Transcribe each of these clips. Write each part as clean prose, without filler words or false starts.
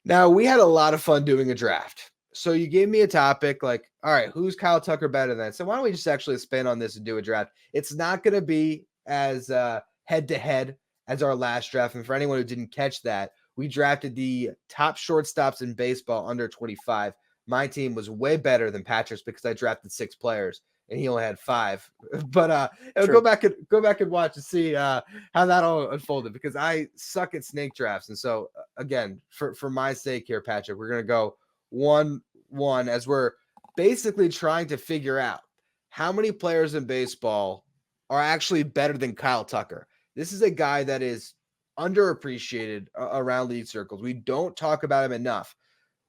Now, we had a lot of fun doing a draft. So you gave me a topic like, all right, who's Kyle Tucker better than? So why don't we just actually spin on this and do a draft? It's not going to be as head to head as our last draft. And for anyone who didn't catch that, we drafted the top shortstops in baseball under 25. My team was way better than Patrick's because I drafted 6 players and he only had 5. But True. go back and watch and see how that all unfolded, because I suck at snake drafts. And so again, for my sake here, Patrick, we're gonna go 1-1 as we're basically trying to figure out how many players in baseball are actually better than Kyle Tucker. This is a guy that is underappreciated around league circles. We don't talk about him enough.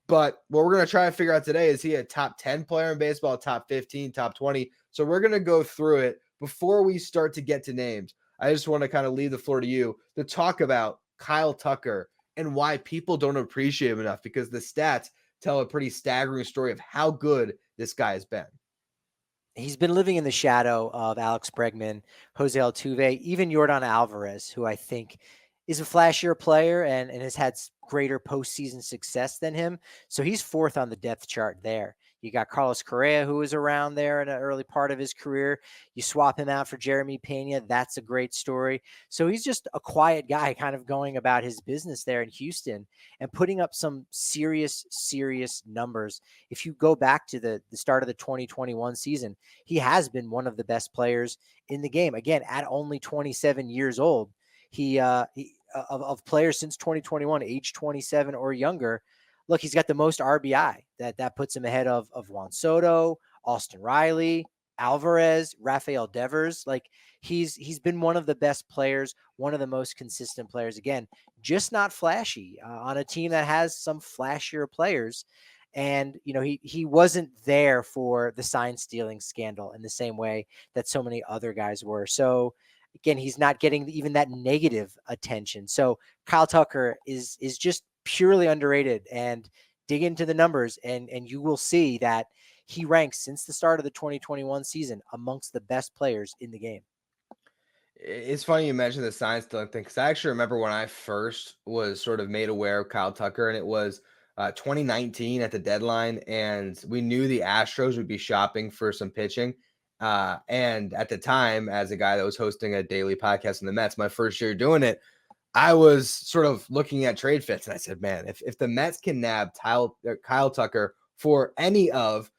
But what we're going to try to figure out today, is he a top 10 player in baseball, top 15, top 20? So we're going to go through it. Before we start to get to names, I just want to kind of leave the floor to you to talk about Kyle Tucker and why people don't appreciate him enough, because the stats tell a pretty staggering story of how good this guy has been. He's been living in the shadow of Alex Bregman, Jose Altuve, even Yordan Alvarez, who I think is a flashier player and has had greater postseason success than him. So he's fourth on the depth chart there. You got Carlos Correa, who was around there in an early part of his career. You swap him out for Jeremy Pena. That's a great story. So he's just a quiet guy kind of going about his business there in Houston and putting up some serious numbers. If you go back to the start of the 2021 season, he has been one of the best players in the game. Again, at only 27 years old, he of players since 2021, age 27 or younger. Look, he's got the most RBI. That puts him ahead of Juan Soto, Austin Riley, Alvarez, Rafael Devers. Like he's been one of the best players, one of the most consistent players. Again, just not flashy on a team that has some flashier players. And, you know, he wasn't there for the sign stealing scandal in the same way that so many other guys were. So again, he's not getting even that negative attention. So Kyle Tucker is just purely underrated, and dig into the numbers and you will see that he ranks since the start of the 2021 season amongst the best players in the game. It's funny you mentioned the science thing, because I actually remember when I first was sort of made aware of Kyle Tucker, and it was 2019 at the deadline, and we knew the Astros would be shopping for some pitching. And at the time, as a guy that was hosting a daily podcast in the Mets, my first year doing it, I was sort of looking at trade fits, and I said, man, if the Mets can nab Kyle Tucker for any of,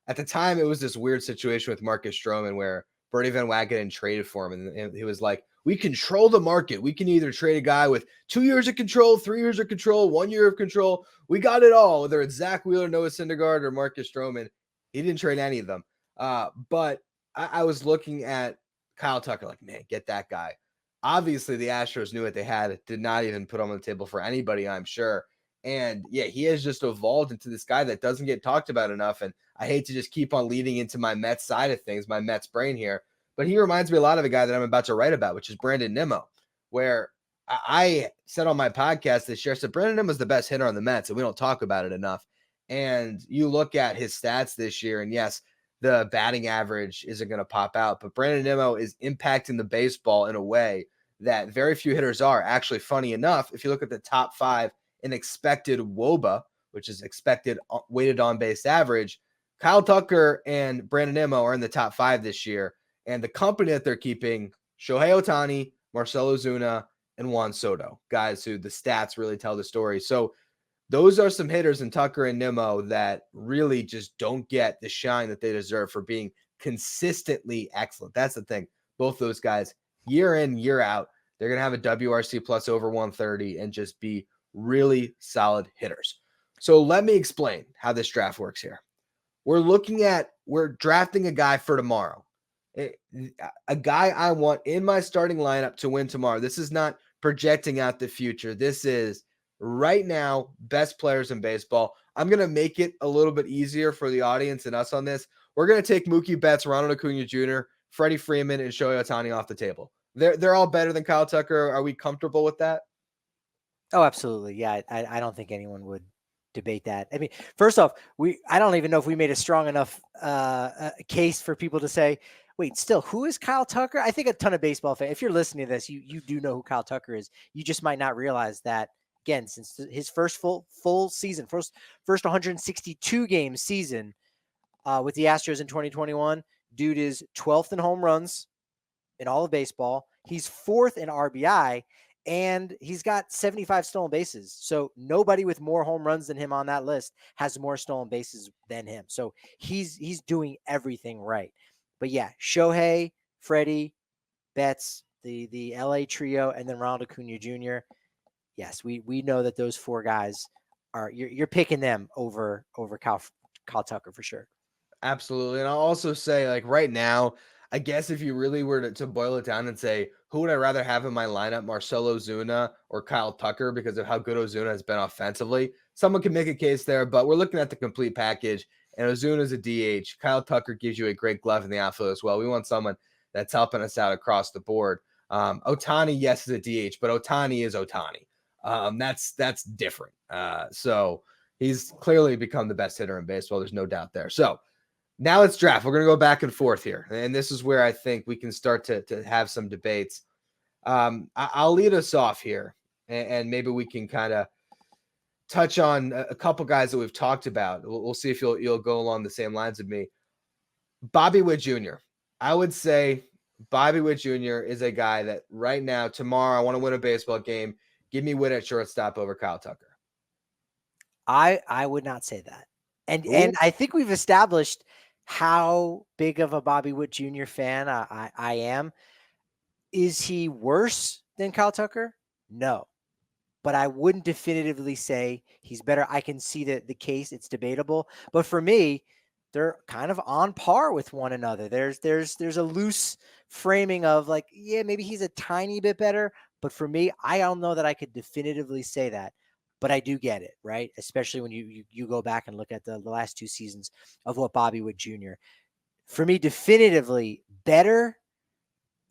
at the time, it was this weird situation with Marcus Stroman where Bernie Van Wagenen traded for him, and he was like, we control the market. We can either trade a guy with 2 years of control, 3 years of control, 1 year of control. We got it all, whether it's Zach Wheeler, Noah Syndergaard, or Marcus Stroman. He didn't trade any of them. But I was looking at Kyle Tucker like, man, get that guy. Obviously, the Astros knew what they had. It did not even put on the table for anybody, I'm sure. And yeah, he has just evolved into this guy that doesn't get talked about enough. And I hate to just keep on leading into my Mets side of things, my Mets brain here, but he reminds me a lot of a guy that I'm about to write about, which is Brandon Nimmo, where I said on my podcast this year, I said Brandon Nimmo is the best hitter on the Mets, and we don't talk about it enough. And you look at his stats this year, and yes, the batting average isn't going to pop out, but Brandon Nimmo is impacting the baseball in a way that very few hitters are. Actually, funny enough, if you look at the top 5 in expected WOBA, which is expected weighted on base average, Kyle Tucker and Brandon Nimmo are in the top 5 this year. And the company that they're keeping, Shohei Ohtani, Marcell Ozuna, and Juan Soto, guys who the stats really tell the story. So those are some hitters in Tucker and Nimmo that really just don't get the shine that they deserve for being consistently excellent. That's the thing. Both those guys, year in, year out, they're going to have a WRC plus over 130 and just be really solid hitters. So let me explain how this draft works here. We're drafting a guy for tomorrow. A guy I want in my starting lineup to win tomorrow. This is not projecting out the future. This is right now, best players in baseball. I'm going to make it a little bit easier for the audience and us on this. We're going to take Mookie Betts, Ronald Acuna Jr., Freddie Freeman, and Shohei Ohtani off the table. They're all better than Kyle Tucker. Are we comfortable with that? Oh, absolutely. Yeah. I don't think anyone would debate that. I mean, first off, I don't even know if we made a strong enough case for people to say, wait, still, who is Kyle Tucker? I think a ton of baseball fans, if you're listening to this, you do know who Kyle Tucker is. You just might not realize that Again, since his first full season, first 162 game season with the Astros in 2021, dude is 12th in home runs in all of baseball. He's 4th in RBI, and he's got 75 stolen bases. So nobody with more home runs than him on that list has more stolen bases than him. So he's doing everything right. But yeah, Shohei, Freddie, Betts, the LA trio, and then Ronald Acuna Jr. Yes, we know that those 4 guys are you're picking them over Kyle Tucker for sure. Absolutely. And I'll also say, like, right now, I guess if you really were to boil it down and say, who would I rather have in my lineup, Marcelo Ozuna or Kyle Tucker, because of how good Ozuna has been offensively? Someone can make a case there, but we're looking at the complete package. And Ozuna's a DH. Kyle Tucker gives you a great glove in the outfield as well. We want someone that's helping us out across the board. Ohtani, yes, is a DH, but Ohtani is Ohtani. That's different. So he's clearly become the best hitter in baseball. There's no doubt there. So now let's draft. We're going to go back and forth here. And this is where I think we can start to have some debates. I'll lead us off here, and maybe we can kind of touch on a couple guys that we've talked about. We'll see if you'll go along the same lines of me. Bobby Witt Jr. I would say Bobby Witt Jr. is a guy that right now, tomorrow, I want to win a baseball game. Give me Witt at shortstop over Kyle Tucker. I would not say that. And Ooh. I think we've established how big of a Bobby Witt Jr. fan I am. Is he worse than Kyle Tucker? No. But I wouldn't definitively say he's better. I can see the case. It's debatable. But for me, they're kind of on par with one another. There's a loose framing of like, yeah, maybe he's a tiny bit better. But for me, I don't know that I could definitively say that. But I do get it, right? Especially when you go back and look at the last 2 seasons of what Bobby Witt Jr. For me, definitively better.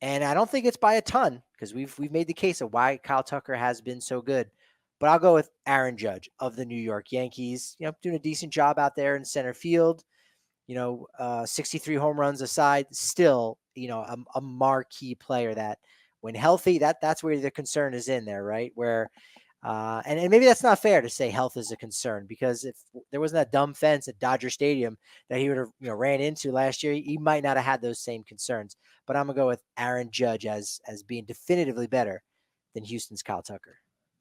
And I don't think it's by a ton because we've made the case of why Kyle Tucker has been so good. But I'll go with Aaron Judge of the New York Yankees, doing a decent job out there in center field. 63 home runs aside, still, a marquee player that when healthy, that's where the concern is in there, right? Where and maybe that's not fair to say health is a concern because if there wasn't that dumb fence at Dodger Stadium that he would have ran into last year, he might not have had those same concerns. But I'm gonna go with Aaron Judge as being definitively better than Houston's Kyle Tucker.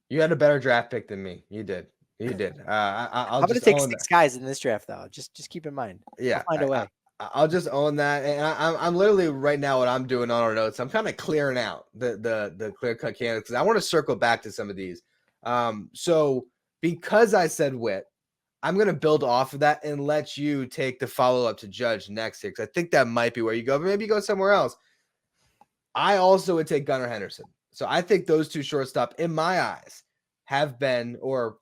You had a better draft pick than me. You did. You did. I'll I'm gonna just take own that. 6 guys in this draft though. Just keep in mind. I'll Yeah, find a way. I'll just own that. And I'm literally right now what I'm doing on our notes. I'm kind of clearing out the clear cut candidates because I want to circle back to some of these. So because I said Witt, I'm gonna build off of that and let you take the follow up to Judge next here because I think that might be where you go. But maybe you go somewhere else. I also would take Gunnar Henderson. So I think those 2 shortstop, in my eyes, have been, or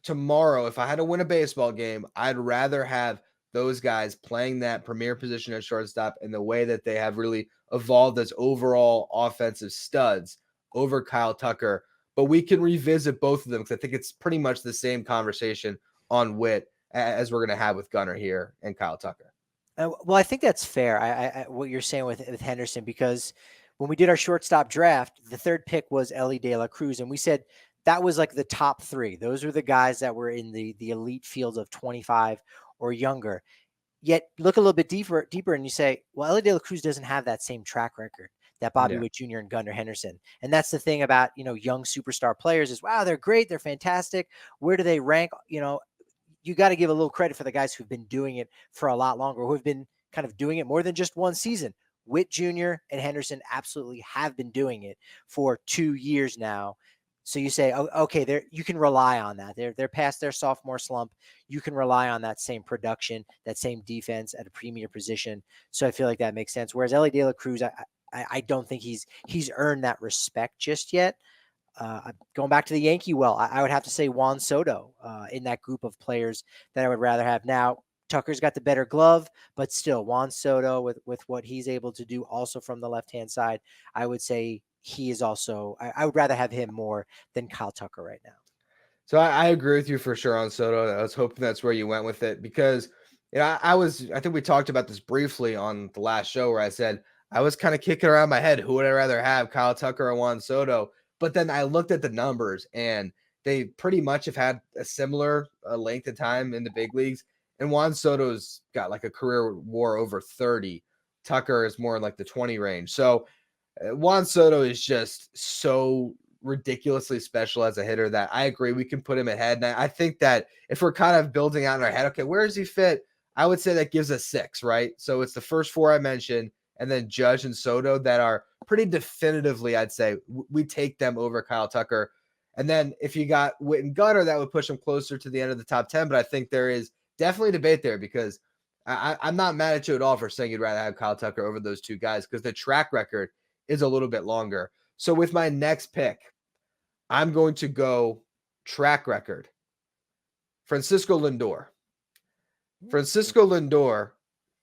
tomorrow, if I had to win a baseball game, I'd rather have those guys playing that premier position at shortstop in the way that they have really evolved as overall offensive studs over Kyle Tucker. But we can revisit both of them because I think it's pretty much the same conversation on Witt as we're going to have with Gunnar here and Kyle Tucker. Well, I think that's fair. I what you're saying with Henderson because when we did our shortstop draft, the 3rd pick was Ellie De La Cruz, and we said that was like the top 3. Those were the guys that were in the elite fields of 25 or younger. Yet look a little bit deeper, and you say, well, Ellie De La Cruz doesn't have that same track record that Bobby Yeah. Witt Jr. and Gunnar Henderson. And that's the thing about young superstar players is wow, they're great, they're fantastic. Where do they rank? You got to give a little credit for the guys who've been doing it for a lot longer, who have been kind of doing it more than just one season. Witt Jr. and Henderson absolutely have been doing it for 2 years now. So you say, oh, okay, you can rely on that. They're past their sophomore slump. You can rely on that same production, that same defense at a premier position. So I feel like that makes sense. Whereas Ellie De La Cruz, I don't think he's earned that respect just yet. Going back to the Yankee I would have to say Juan Soto in that group of players that I would rather have. Now, Tucker's got the better glove, but still Juan Soto with what he's able to do also from the left-hand side, I would say he is also, I would rather have him more than Kyle Tucker right now. So I agree with you for sure on Soto. I was hoping that's where you went with it because I think we talked about this briefly on the last show where I said I was kind of kicking around my head. Who would I rather have, Kyle Tucker or Juan Soto? But then I looked at the numbers and they pretty much have had a similar length of time in the big leagues. And Juan Soto's got like a career WAR over 30. Tucker is more in like the 20 range. So Juan Soto is just so ridiculously special as a hitter that I agree we can put him ahead. And I think that if we're kind of building out in our head, okay, where does he fit? I would say that gives us 6, right? So it's the first 4 I mentioned, and then Judge and Soto that are pretty definitively, I'd say, we take them over Kyle Tucker. And then if you got Witt and Gunnar, that would push him closer to the end of the top 10. But I think there is definitely debate there because I'm not mad at you at all for saying you'd rather have Kyle Tucker over those 2 guys because the track record is a little bit longer. So with my next pick, I'm going to go track record. Francisco Lindor. Francisco Lindor,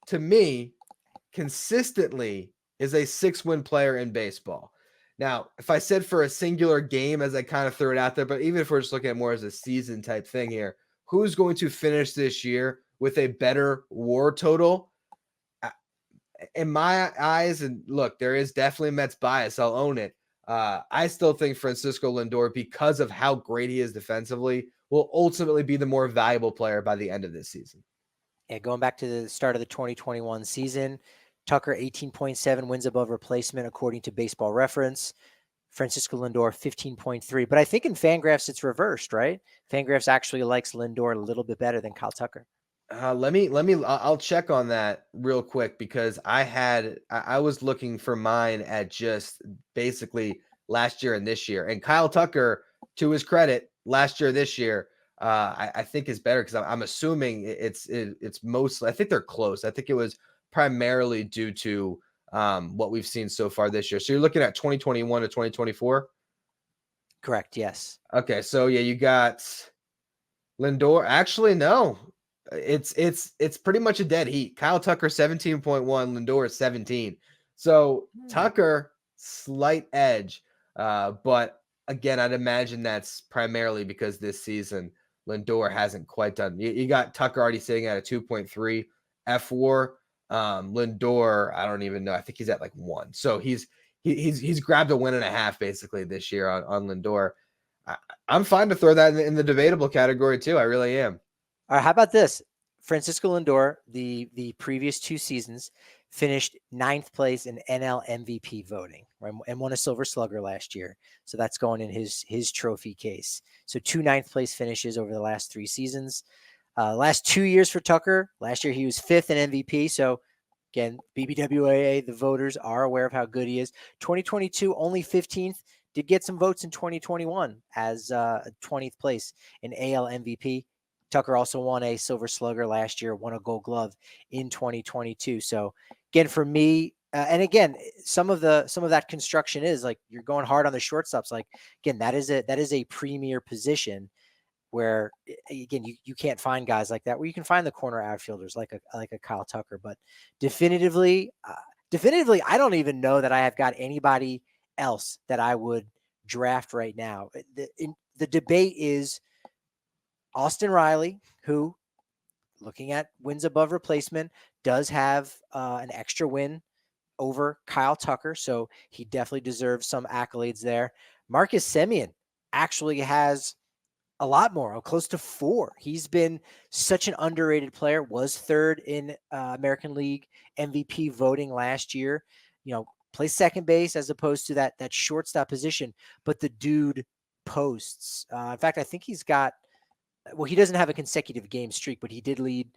to me, consistently is a 6-win player in baseball. Now, if I said for a singular game, as I kind of threw it out there, but even if we're just looking at more as a season type thing here, who's going to finish this year with a better WAR total? In my eyes, and look, there is definitely Mets bias. I'll own it. I still think Francisco Lindor, because of how great he is defensively, will ultimately be the more valuable player by the end of this season. Yeah, going back to the start of the 2021 season, Tucker 18.7 wins above replacement according to Baseball Reference. Francisco Lindor 15.3. But I think in Fangraphs it's reversed, right? Fangraphs actually likes Lindor a little bit better than Kyle Tucker. I'll check on that real quick because I was looking for mine at just basically last year and this year. And Kyle Tucker, to his credit, last year, this year, I think is better because I'm assuming it's mostly, I think they're close. I think it was primarily due to what we've seen so far this year. So you're looking at 2021 to 2024. Correct. Yes. Okay. So yeah, you got Lindor. Actually, no. It's pretty much a dead heat. Kyle Tucker 17.1, Lindor is 17. So Tucker slight edge, but again, I'd imagine that's primarily because this season Lindor hasn't quite done. You got Tucker already sitting at a 2.3 F4. Lindor, I don't even know. I think he's at like 1. So he's grabbed a win and a half basically this year on Lindor. I'm fine to throw that in the debatable category too. I really am. All right, how about this? Francisco Lindor, the previous 2 seasons, finished 9th place in NL MVP voting, right, and won a Silver Slugger last year. So that's going in his trophy case. So 2 9th place finishes over the last 3 seasons. Last 2 years for Tucker. Last year he was 5th in MVP. So again, BBWAA, the voters are aware of how good he is. 2022, only 15th. Did get some votes in 2021 as 20th place in AL MVP. Tucker also won a Silver Slugger last year, won a Gold Glove in 2022. So again, for me, and again, some of that construction is like you're going hard on the shortstops. Like again, that is a premier position where again you can't find guys like that. Where you can find the corner outfielders like a Kyle Tucker, but definitively, I don't even know that I have got anybody else that I would draft right now. The debate is Austin Riley, who, looking at wins above replacement, does have an extra win over Kyle Tucker, so he definitely deserves some accolades there. Marcus Semien actually has a lot more, close to 4. He's been such an underrated player, was 3rd in American League MVP voting last year. Plays second base as opposed to that shortstop position, but the dude posts. In fact, I think he's got, well, he doesn't have a consecutive game streak, but he did lead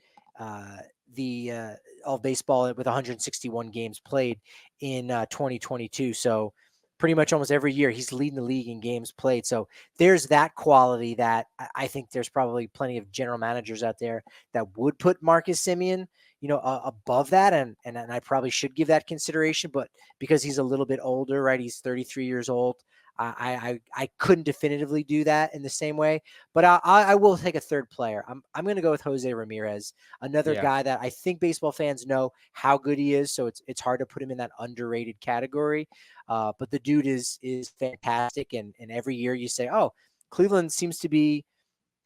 the all baseball with 161 games played in 2022. So pretty much almost every year he's leading the league in games played. So there's that quality that I think there's probably plenty of general managers out there that would put Marcus Semien, above that. And I probably should give that consideration, but because he's a little bit older, right? He's 33 years old. I couldn't definitively do that in the same way, but I will take a third player. I'm going to go with Jose Ramirez, another guy that I think baseball fans know how good he is. So it's hard to put him in that underrated category. But the dude is fantastic. And every year you say, oh, Cleveland seems to be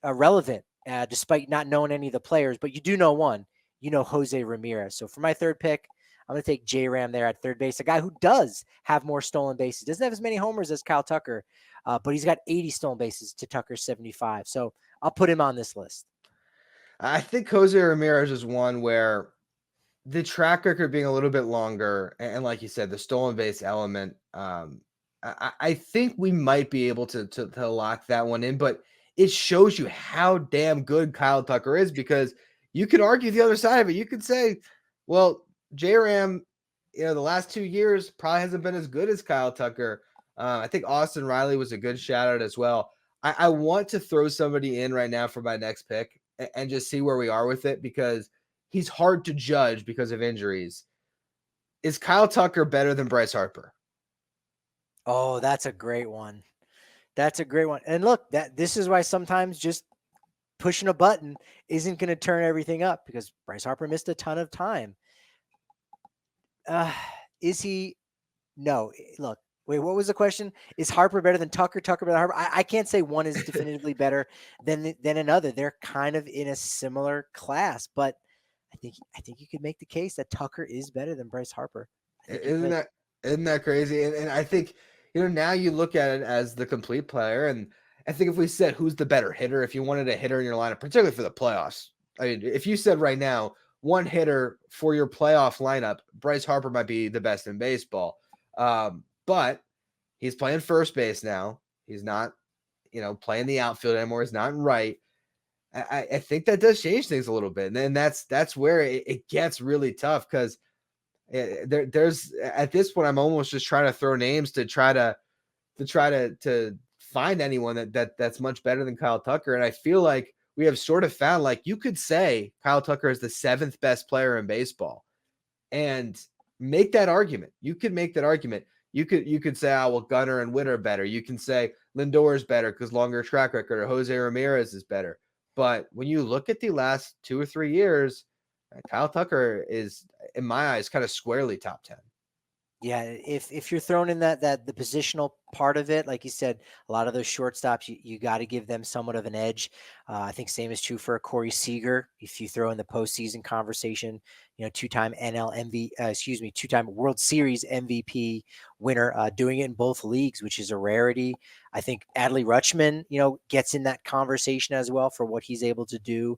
relevant despite not knowing any of the players, but you do know one, Jose Ramirez. So for my third pick, I'm going to take J-Ram there at third base, a guy who does have more stolen bases. Doesn't have as many homers as Kyle Tucker, but he's got 80 stolen bases to Tucker's 75. So I'll put him on this list. I think Jose Ramirez is one where the track record being a little bit longer, and like you said, the stolen base element, I think we might be able to lock that one in, but it shows you how damn good Kyle Tucker is, because you could argue the other side of it. You could say, well, J-Ram, the last 2 years probably hasn't been as good as Kyle Tucker. I think Austin Riley was a good shout out as well. I want to throw somebody in right now for my next pick and just see where we are with it, because he's hard to judge because of injuries. Is Kyle Tucker better than Bryce Harper? Oh, that's a great one. That's a great one. And look, this is why sometimes just pushing a button isn't going to turn everything up, because Bryce Harper missed a ton of time. Is he? No. Look, wait, what was the question? Is Harper better than Tucker? Tucker better than Harper? I can't say one is definitively better than another. They're kind of in a similar class, but I think you could make the case that Tucker is better than Bryce Harper. I think you Isn't could. that isn't that crazy? And I think, now you look at it as the complete player, and I think if we said who's the better hitter, if you wanted a hitter in your lineup, particularly for the playoffs, I mean, if you said right now one hitter for your playoff lineup, Bryce Harper might be the best in baseball. But he's playing first base now. He's not, playing the outfield anymore. He's not in right. I think that does change things a little bit, and then that's where it gets really tough, because there's at this point I'm almost just trying to throw names to try to find anyone that's much better than Kyle Tucker, and I feel like we have sort of found, like, you could say Kyle Tucker is the seventh best player in baseball, and make that argument. You could make that argument. You could say, oh, well, Gunnar and Witt are better. You can say Lindor is better because longer track record, or Jose Ramirez is better. But when you look at the last 2 or 3 years, Kyle Tucker is, in my eyes, kind of squarely top 10. Yeah, if you're thrown in that the positional part of it, like you said, a lot of those shortstops, you got to give them somewhat of an edge. I think same is true for Corey Seager. If you throw in the postseason conversation, two-time two-time World Series MVP winner, doing it in both leagues, which is a rarity. I think Adley Rutschman, gets in that conversation as well for what he's able to do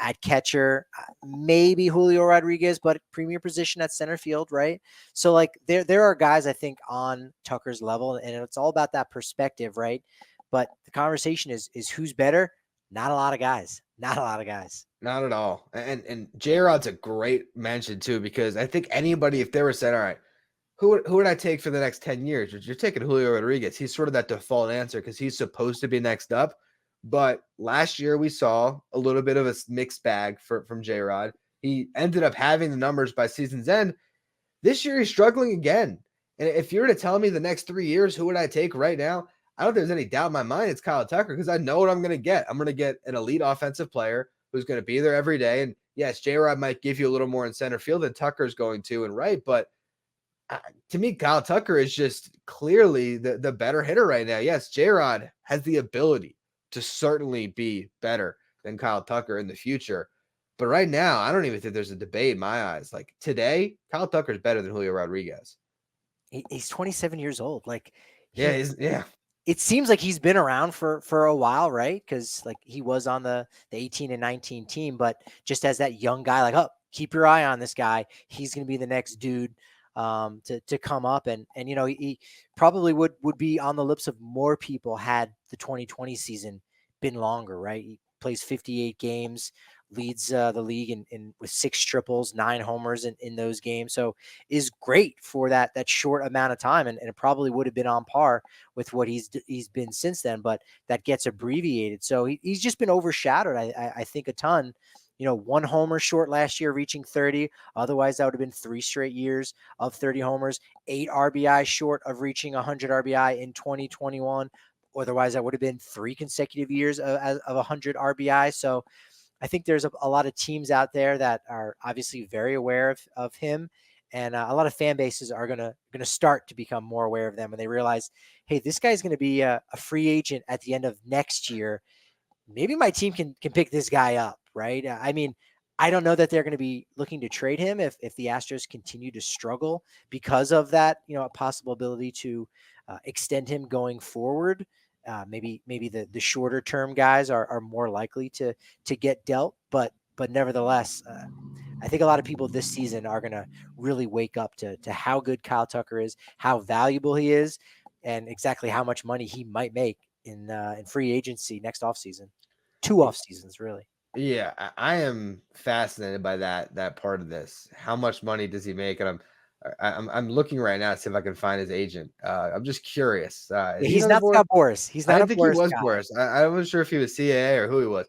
at catcher. Maybe Julio Rodriguez, but premier position at center field, right? So like there are guys I think on Tucker's level, and it's all about that perspective, right? But the conversation is who's better? Not a lot of guys. Not a lot of guys. Not at all. And J-Rod's a great mention too, because I think anybody, if they were said, all right, who would I take for the next 10 years? You're taking Julio Rodriguez. He's sort of that default answer because he's supposed to be next up. But last year we saw a little bit of a mixed bag from J-Rod. He ended up having the numbers by season's end. This year he's struggling again. And if you were to tell me the next 3 years, who would I take right now? I don't think there's any doubt in my mind it's Kyle Tucker, because I know what I'm going to get. I'm going to get an elite offensive player who's going to be there every day. And yes, J-Rod might give you a little more in center field than Tucker's going to and right, but to me, Kyle Tucker is just clearly the better hitter right now. Yes, J-Rod has the ability to certainly be better than Kyle Tucker in the future. But right now, I don't even think there's a debate in my eyes. Like today, Kyle Tucker is better than Julio Rodriguez. He's 27 years old. Like Yeah, he yeah. It seems like he's been around for a while, right? Because like he was on the 18 and 19 team, but just as that young guy, like, oh, keep your eye on this guy. He's going to be the next dude to come up, and he probably would be on the lips of more people had the 2020 season been longer, right? He plays 58 games, leads the league in with 6 triples, 9 homers in those games. So is great for that short amount of time, and it probably would have been on par with what he's been since then, but that gets abbreviated. So he's just been overshadowed, I think, a ton. 1 homer short last year, reaching 30. Otherwise, that would have been 3 straight years of 30 homers. 8 RBI short of reaching 100 RBI in 2021. Otherwise, that would have been 3 consecutive years of 100 RBI. So I think there's a lot of teams out there that are obviously very aware of him, and a lot of fan bases are gonna start to become more aware of them when they realize, hey, this guy's going to be a free agent at the end of next year. Maybe my team can pick this guy up, right? I mean, I don't know that they're going to be looking to trade him if the Astros continue to struggle because of that, a possible ability to extend him going forward. Maybe the shorter term guys are more likely to get dealt, but nevertheless, I think a lot of people this season are going to really wake up to how good Kyle Tucker is, how valuable he is, and exactly how much money he might make in free agency next offseason. Two off seasons, really. Yeah, I am fascinated by that part of this. How much money does he make? And I'm looking right now to see if I can find his agent. I'm just curious. Is Yeah, he he's another not Boris? Scott Boras. He's I not a didn't think he Boras was guy. Boris. I wasn't sure if he was CAA or who he was.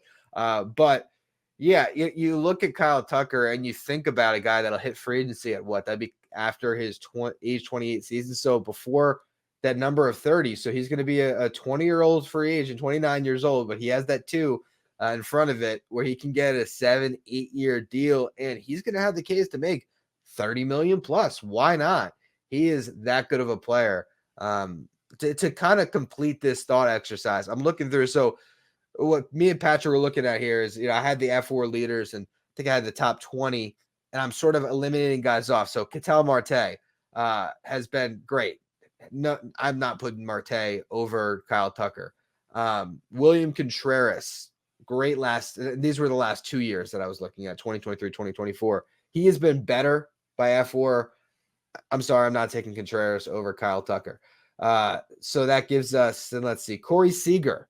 But yeah, you look at Kyle Tucker and you think about a guy that'll hit free agency at what? That'd be after his age 28 season. So before that number of 30. So he's going to be a 20-year-old free agent, 29 years old, but he has that too in front of it where he can get a 7-8 year deal, and he's going to have the case to make 30 million plus. Why not? He is that good of a player. To kind of complete this thought exercise, I'm looking through. So what me and Patrick were looking at here is, I had the F4 leaders, and I think I had the top 20, and I'm sort of eliminating guys off. So Ketel Marte has been great. No, I'm not putting Marte over Kyle Tucker. William Contreras, great these were the last 2 years that I was looking at, 2023, 2024. He has been better by F4. I'm sorry, I'm not taking Contreras over Kyle Tucker. So that gives us, and let's see, Corey Seager.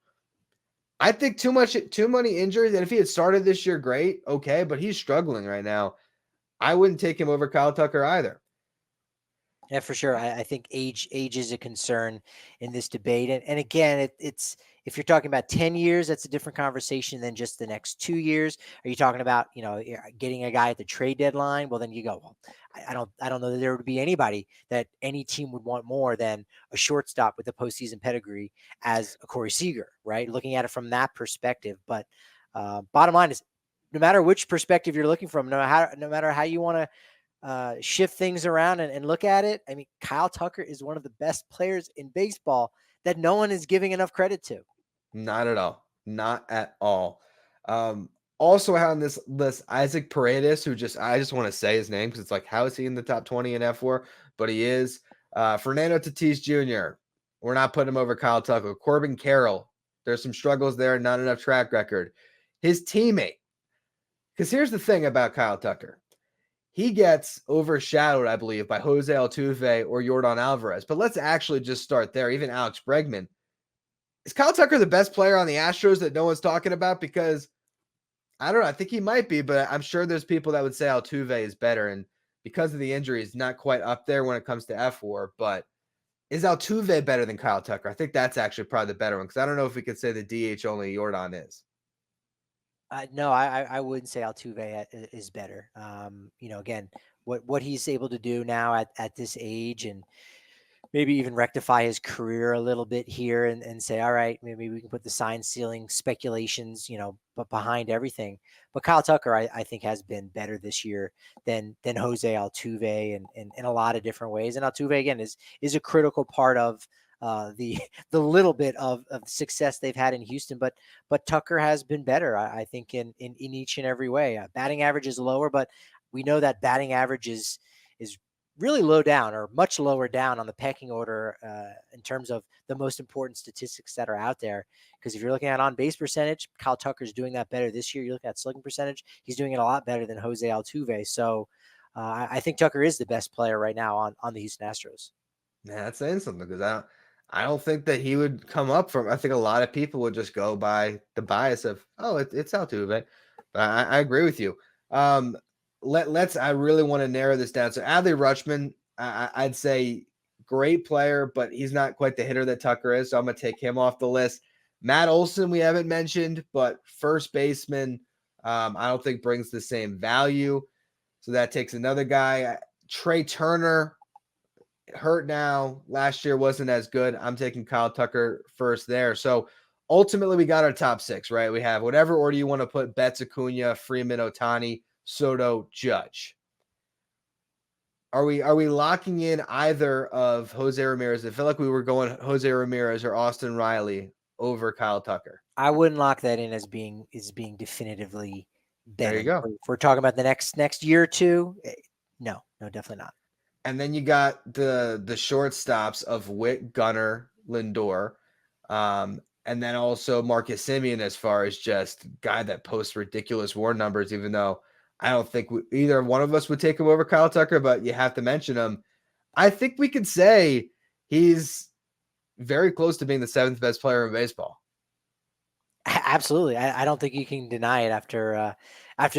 I think too many injuries. And if he had started this year, great. Okay. But he's struggling right now. I wouldn't take him over Kyle Tucker either. Yeah, for sure. I think age is a concern in this debate, and again, it's if you're talking about 10 years, that's a different conversation than just the next 2 years. Are you talking about getting a guy at the trade deadline? Well, then you go. Well, I don't know that there would be anybody that any team would want more than a shortstop with a postseason pedigree as a Corey Seager, right? Looking at it from that perspective, but bottom line is, no matter which perspective you're looking from, no matter how you want to shift things around and look at it. I mean, Kyle Tucker is one of the best players in baseball that no one is giving enough credit to. Not at all. Not at all. Um, Also on this list, Isaac Paredes, I just want to say his name because it's like, how is he in the top 20 in F4? But he is. Fernando Tatis Jr. We're not putting him over Kyle Tucker. Corbin Carroll. There's some struggles there, not enough track record. His teammate. Because here's the thing about Kyle Tucker. He gets overshadowed, I believe, by Jose Altuve or Yordan Alvarez. But let's actually just start there. Even Alex Bregman. Is Kyle Tucker the best player on the Astros that no one's talking about? Because I don't know. I think he might be, but I'm sure there's people that would say Altuve is better. And because of the injuries, not quite up there when it comes to F4. But is Altuve better than Kyle Tucker? I think that's actually probably the better one because I don't know if we could say the DH only Yordan is. No, I wouldn't say Altuve is better. Again, what he's able to do now at this age, and maybe even rectify his career a little bit here and say, all right, maybe we can put the sign stealing speculations, but behind everything. But Kyle Tucker, I think, has been better this year than Jose Altuve and in a lot of different ways. And Altuve, again, is a critical part of the the little bit of success they've had in Houston, but Tucker has been better, I think, in each and every way. Batting average is lower, but we know that batting average is really low down, or much lower down on the pecking order in terms of the most important statistics that are out there. Because if you're looking at on base percentage, Kyle Tucker's doing that better this year. You're looking at slugging percentage, he's doing it a lot better than Jose Altuve. So I think Tucker is the best player right now on the Houston Astros. Yeah, that's saying something because I don't think that he would come up from. I think a lot of people would just go by the bias of, oh, it's Altuve. But I agree with you. Um, let's. I really want to narrow this down. So Adley Rutschman, I'd say great player, but he's not quite the hitter that Tucker is. So I'm gonna take him off the list. Matt Olson, we haven't mentioned, but first baseman, I don't think brings the same value. So that takes another guy. Trey Turner, hurt now. Last year wasn't as good. I'm taking Kyle Tucker first there. So ultimately, we got our top six, right? We have whatever order you want to put: Betts, Acuna, Freeman, Otani, Soto, Judge. Are we locking in either of Jose Ramirez? I feel like we were going Jose Ramirez or Austin Riley over Kyle Tucker. I wouldn't lock that in as being definitively There you then. go. If we're talking about the next year or two, no, definitely not. And then you got the shortstops of Witt, Gunnar, Lindor, and then also Marcus Semien as far as just guy that posts ridiculous WAR numbers, even though I don't think either one of us would take him over Kyle Tucker, but you have to mention him. I think we could say he's very close to being the seventh best player in baseball. Absolutely. I don't think you can deny it after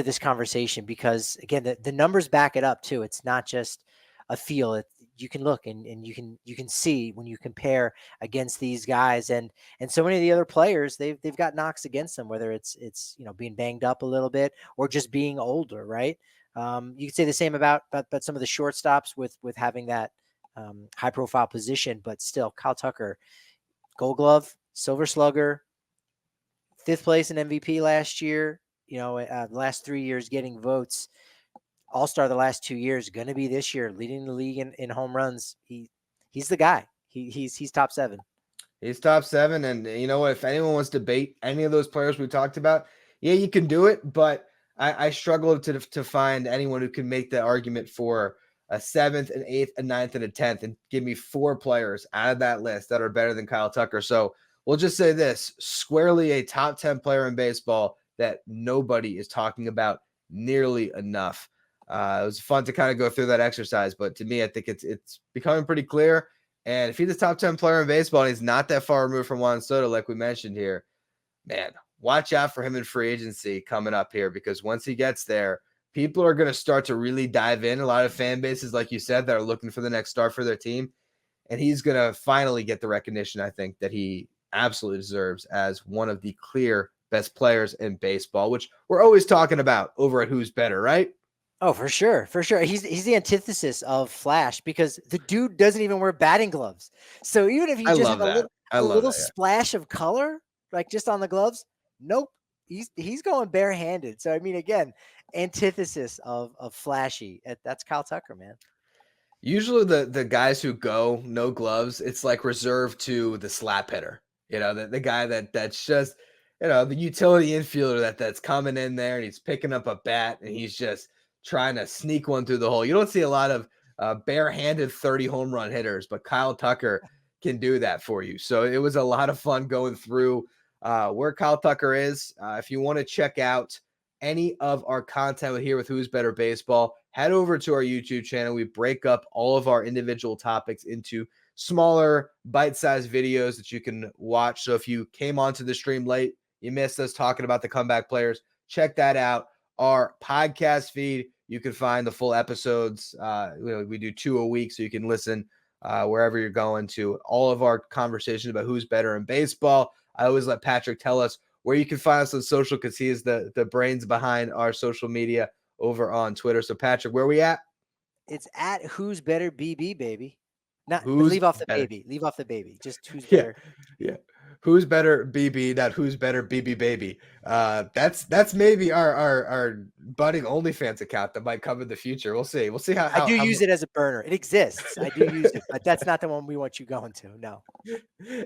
this conversation, because again, the numbers back it up too. It's not just a feel. You can look and you can see when you compare against these guys, and so many of the other players, they've got knocks against them, whether it's being banged up a little bit or just being older, right? You could say the same about some of the shortstops with having that high profile position, but still, Kyle Tucker, Gold Glove, Silver Slugger, fifth place in MVP last year. The last 3 years getting votes. All-Star the last 2 years, going to be this year leading the league in home runs. He's the guy. He's top 7. He's top 7, and you know what? If anyone wants to debate any of those players we talked about, yeah, you can do it. But I struggle to find anyone who can make the argument for a 7th, an 8th, a 9th, and a 10th, and give me 4 players out of that list that are better than Kyle Tucker. So we'll just say this: squarely a top 10 player in baseball that nobody is talking about nearly enough. It was fun to kind of go through that exercise, but to me, I think it's becoming pretty clear. And if he's a top 10 player in baseball and he's not that far removed from Juan Soto, like we mentioned here, man, watch out for him in free agency coming up here, because once he gets there, people are going to start to really dive in. A lot of fan bases, like you said, that are looking for the next star for their team. And he's going to finally get the recognition, I think, that he absolutely deserves as one of the clear best players in baseball, which we're always talking about over at Who's Better, right? Oh, for sure, for sure. He's the antithesis of Flash, because the dude doesn't even wear batting gloves. So even if you I just have love that. I a love little that. Yeah. splash of color, like just on the gloves, nope, he's going barehanded. So I mean, again, antithesis of flashy. That's Kyle Tucker, man. Usually the guys who go no gloves, it's like reserved to the slap hitter. The guy that's just, the utility infielder that's coming in there and he's picking up a bat and he's just trying to sneak one through the hole. You don't see a lot of barehanded 30 home run hitters, but Kyle Tucker can do that for you. So it was a lot of fun going through where Kyle Tucker is. If you want to check out any of our content here with Who's Better Baseball, head over to our YouTube channel. We break up all of our individual topics into smaller bite-sized videos that you can watch. So if you came onto the stream late, you missed us talking about the comeback players, check that out. Our podcast feed, you can find the full episodes. We do 2 a week, so you can listen wherever you're going to all of our conversations about who's better in baseball. I always let Patrick tell us where you can find us on social, because he is the brains behind our social media over on Twitter. So Patrick, where we at? It's at Who's Better BB, baby. Not, but Who's leave off the better? baby. Leave off the baby. Just Who's Yeah, Better. yeah. Who's better, BB? Not who's better, BB baby. That's maybe our budding OnlyFans account that might come in the future. We'll see. We'll see I do how use it as a burner. It exists. I do use it, but that's not the one we want you going to. No.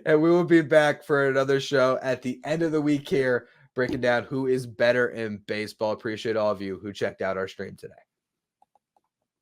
And we will be back for another show at the end of the week here, breaking down who is better in baseball. Appreciate all of you who checked out our stream today.